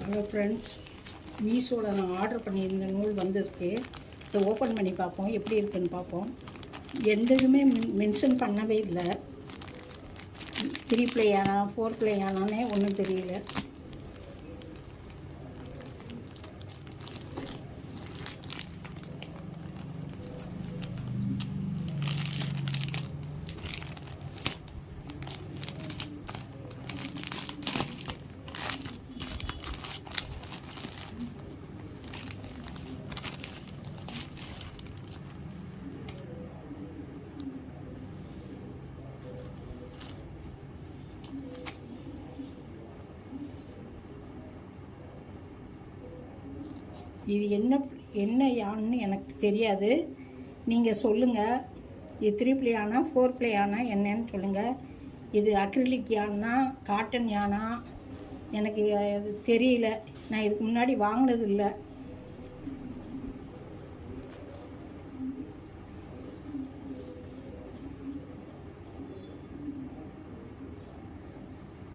Hello friends, மீஷோவில் நான் order பண்ணியிருந்த நூல் வந்திருக்கு. இதை ஓப்பன் பண்ணி பார்ப்போம், எப்படி இருக்குன்னு பார்ப்போம். எந்த இதுவுமே மென்ஷன் பண்ணவே இல்லை. 3 ப்ளே ஆனா 4 ப்ளே ஆனானே ஒன்றும் தெரியல. இது என்ன யான்னு எனக்கு தெரியாது. நீங்கள் சொல்லுங்கள். இது 3 ப்ளே ஆனா 4 ப்ளே ஆனா என்னன்னு சொல்லுங்கள். இது அக்ரிலிக் யானா காட்டன் யானா எனக்கு அது தெரியல. நான் இதுக்கு முன்னாடி வாங்கினது இல்லை.